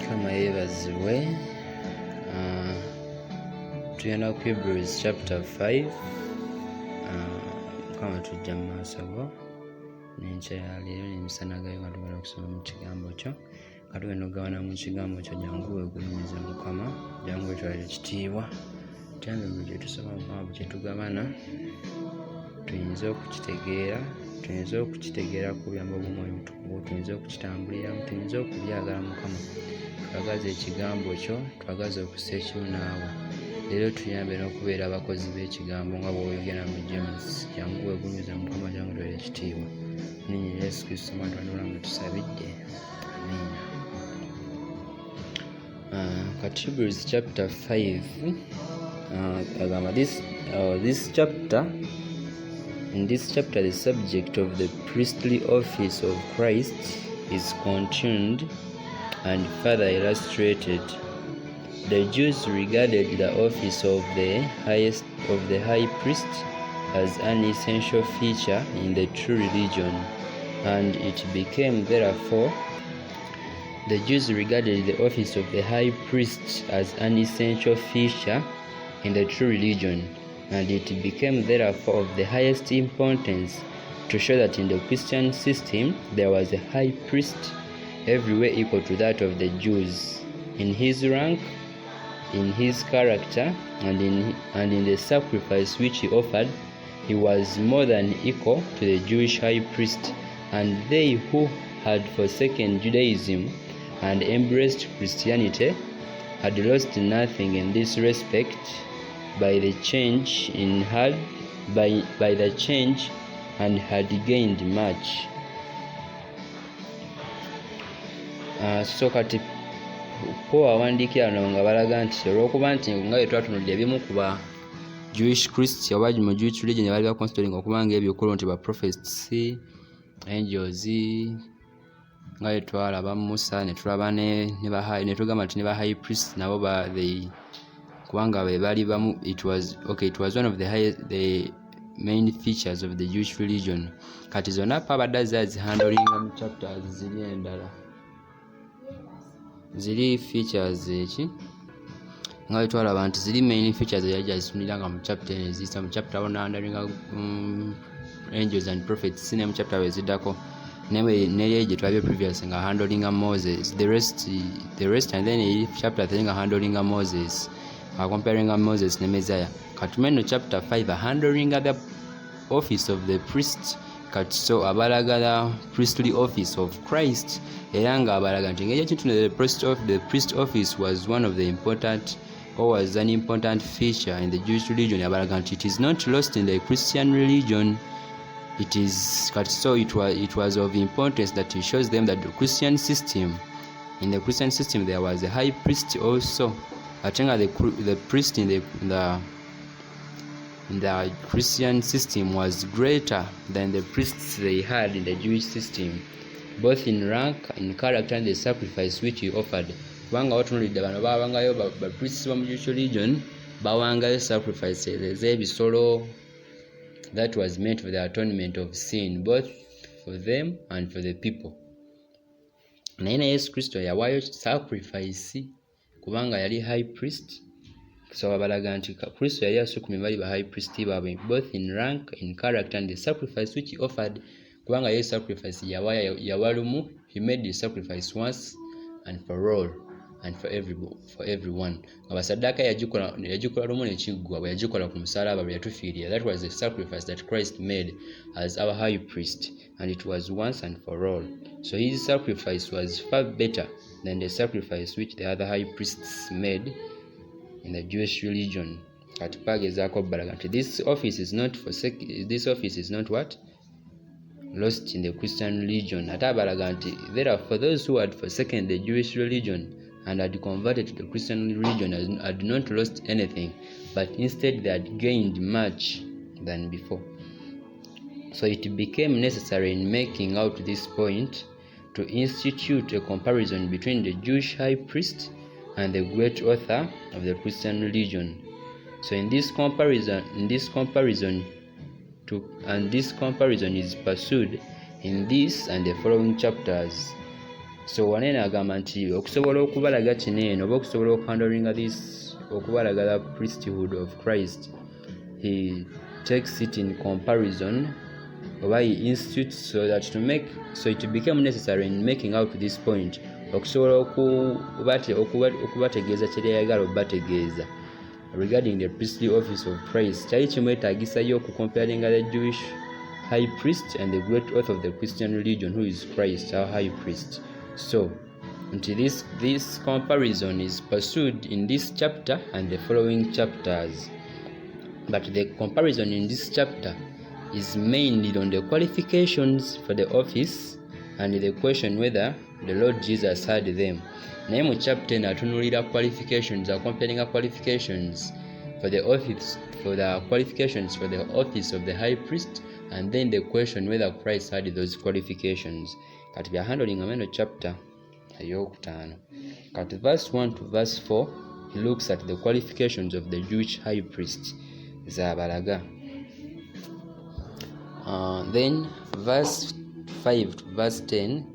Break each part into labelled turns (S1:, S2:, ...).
S1: Mukama yeebazibwe. Tugenda ku Hebrews chapter 5. Mukama tujja mu maaso go n'enkya ya leero n'emisana gayo nga tugenda okusoma mu kigambo kyo. Nga tugenda okugabana mu kigambo kyo, jangu weegulumize Mukama, jangu wetwalire ekitiibwa. Tuyambe buli kye tusoma Mukama, buli kye tugabana tuyinza okukitegeera ku buyambo bw'Omwoyo Omutukuvu, tuyinza okukitambuliramu, tuyinza okubyagala Mukama. Twagaze ekigambo kyo, twagaze okussa ekiru naawe. Leero tuyambe n'okubeera abakozi b'ekigambo nga bw'oyogera mu James. Jangu weegulumize Mukama, jangu wetwalire ekitiibwa. Ninyi Yesu Kristo Mwana tusabidde. Amiina. Kati Hebrews chapter 5 In this chapter, the subject of the priestly office of Christ is continued and further illustrated. The Jews regarded the office of the high priest as an essential feature in the true religion, and it became therefore the Jews regarded the office of the high priest as an essential feature in the true religion, and it became therefore of the highest importance to show that in the Christian system there was a high priest everywhere equal to that of the Jews, in his rank, in his character, and in the sacrifice which he offered. He was more than equal to the Jewish high priest, and they who had forsaken Judaism and embraced Christianity had lost nothing in this respect by the change and had gained much. So kati Paul awandiikira wano nga balaga nti olw'okuba nti nga bwe twatunulira ebimu ku ba Jewish Christians oba mu Jewish religion baali baconsidering okuba ng'ebyokulwa nti ba prophets, angels, nga bwe twalaba Musa ne tulaba ne tugamba nti ne ba high priest nabo kubanga be baali bamu. It was one of the main features of the Jewish religion. Kati zonna pa abadde azihandlinga mu chapters ziri endala, ziri features eki nga bwe twalaba nti ziri main features eyajja azitunuliranga mu chapter eno eziyisa mu chapter 1 handlinga angels and prophets, ne mu chapter weziddako neri gye twabye previous nga handlinga Moses, the rest and then chapter 3 nga handlinga Moses, comparing Moses ne Messiah. Kati meno chapter 5 handling the office of the priest. Kati so abalagala priestly office of Christ, era nga abalaga nti engeri ekintu the priest office was one of the important, or was an important feature in the Jewish religion. Abalaga nti it is not lost in the Christian religion. It was of importance that it shows them that in the Christian system there was a high priest also. I think the priest in the Christian system was greater than the priests they had in the Jewish system, both in rank, in character, and the sacrifice which he offered. Kubanga watunulidde bano bawangayo ba priests ba mu Jewish religion bawangayo sacrifices ez'ebisolo that was meant for the atonement of sin, both for them and for the people. Naye na Yesu Kristo yawaayo sacrifice kubanga yali high priest. So abalaga nti Kristo yali asukumye bali ba high priest baabwe, both in rank, in character, and the sacrifice which he offered. Kubanga ye sacrifice yawalumu, he made the sacrifice once and for all and for everyone. Abasaddaaka yagikola lumu nekiggwa, bwe yagikola ku musalaba bwe yatufiirira. That was the sacrifice that Christ made as our high priest, and it was once and for all. So his sacrifice was far better than the sacrifice which the other high priests made in the Jewish religion. Kati pagezaako balaga nti this office is not what? Lost in the Christian religion. Ate abalaga nti therefore those who had forsaken the Jewish religion and had converted to the Christian religion had not lost anything, but instead they had gained much than before. So it became necessary in making out this point to institute a comparison between the Jewish high priest and the great author of the Christian religion. So this comparison is pursued in this and the following chapters. So wanene agamba nti okusobola okubalaga kino eno oba okusobola okuhandlinga this okubalaga the priesthood of Christ, he takes it in comparison, or he institutes so it became necessary in making out this point okusobola okubategeeza kye yayagala okubategeeza regarding the priestly office of Christ. Kyali kimwetaagisayo okucomparinga the Jewish high priest and the great author of the Christian religion, who is Christ, our high priest. So until this comparison is pursued in this chapter and the following chapters, but the comparison in this chapter is mainly on the qualifications for the office and the question whether the Lord Jesus had them. Naye mu chapter atunulira qualifications, comparing qualifications for the office, qualifications for the office of the high priest, and then the question whether Christ had those qualifications. Kati bya handling ameno chapter eyokutaano. Kati verse 1 to verse 4, he looks at the qualifications of the Jewish high priest. Zabalaga. Then verse 5 to verse 10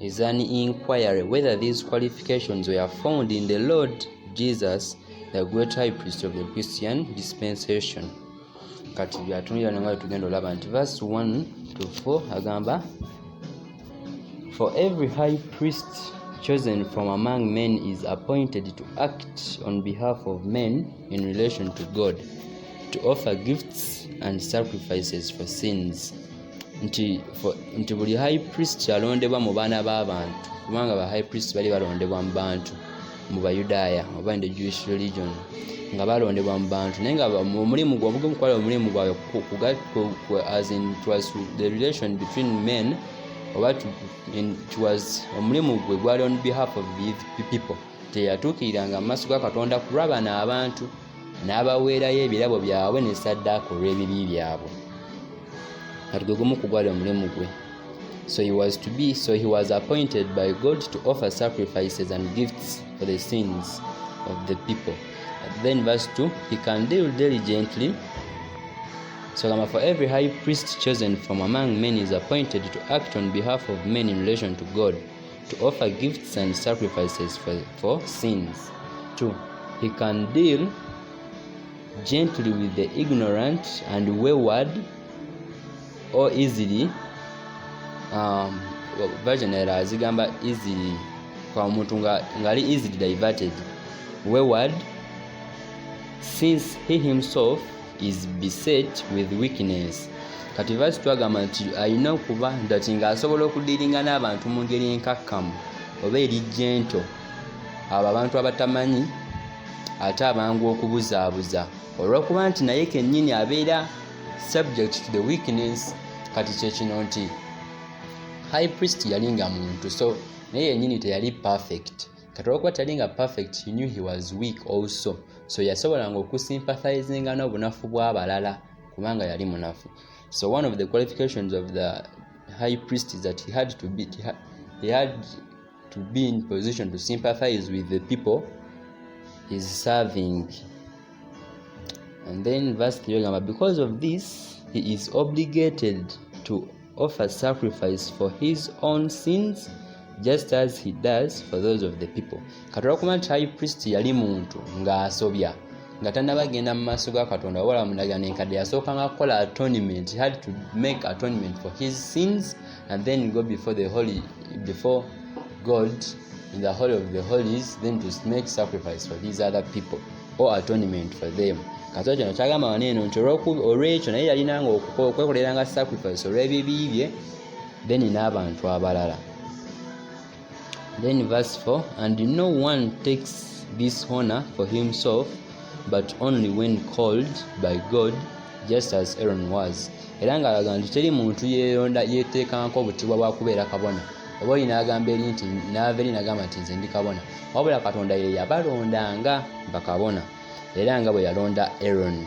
S1: is an inquiry whether these qualifications were found in the Lord Jesus, the great high priest of the Christian dispensation. Kati byatunira nga tugenda olaba nti verse 1 to 4 agamba, for every high priest chosen from among men is appointed to act on behalf of men in relation to God, to offer gifts and sacrifices for sins. Nti buli high priest alondebwa mu baana b'abantu, kubanga ba high priest bali balondebwa mu bantu mu Bayudaaya oba in the Jewish religion, nga balondebwa mu bantu naye nga omulimu gwavuga omukwala omulimu gwawe as in it was the relation between men, oba it was omulimu gwe gwali on behalf of the people. Teyatuukiriranga mu maaso ga Katonda kulwa bano abantu n'abaweerayo ebirabo byabwe ne ssaddaaka olw'ebibi byabwe. Kati gwe gumu kugwali omulimu gwe. So he was appointed by God to offer sacrifices and gifts for the sins of the people. And then verse 2, he can deal diligently. So for every high priest chosen from among men is appointed to act on behalf of men in relation to God, to offer gifts and sacrifices for sins. 2, he can deal gently with the ignorant and wayward, or easily version era azigamba easily kwa omuntu ngali easily diverted, wayward, since he himself is beset with weakness. Kati verse twagamba nti alina okuba ndati nga asobola okudiringa n'abantu mu ngeri enkakkamu oba eri gento, abo abantu abatamanyi ate abangu okubuzaabuza, olw'okuba nti naye kennyini abeera subject to the weakness. Kati kyekino nti high priest yalinga muntu, so naye yennyini teyali perfect. Kati olw'okuba teyalinga perfect, he knew he was weak also, so yasobolanga okusympathizinga n'obunafu bw'abalala kubanga yali munafu. So one of the qualifications of the high priest is that he had to be in position to sympathize with the people he's serving. And then verse 3, because of this he is obligated to offer sacrifice for his own sins just as he does for those of the people. Katola kuma nti high priest yali muntu ng'asobya nga tannabagenda mu maaso ga Katonda wala munagana enkadde, yasookanga kukola atonement. He had to make atonement for his sins and then go before God in the Holy of the Holies, then to make sacrifice for these other people or atonement for them. Katola kino kyagamba waneeno nti olw'ekyo naye yalinanga okwekoleranga sacrifice olw'ebibi bye then n'abantu abalala. Then verse 4, and no one takes this honor for himself but only when called by God, just as Aaron was. Era ng'alaga nti teri muntu yeteekangako obutibwa bwa kubeera kabona, oba olina agamba eri nti naava eri nagamba nti nze ndi kabona, wabula Katonda ye yabalondanga bakabona era nga bwe yalonda Aaron.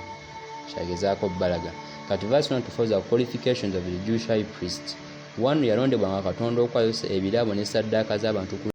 S1: Kyagezaako bbalaga. Kati verse 1 to 4 are qualifications of the Jewish high priest. One, yalondebwanga Katonda okuwaayo ebirabo ne ssaddaaka z'abantu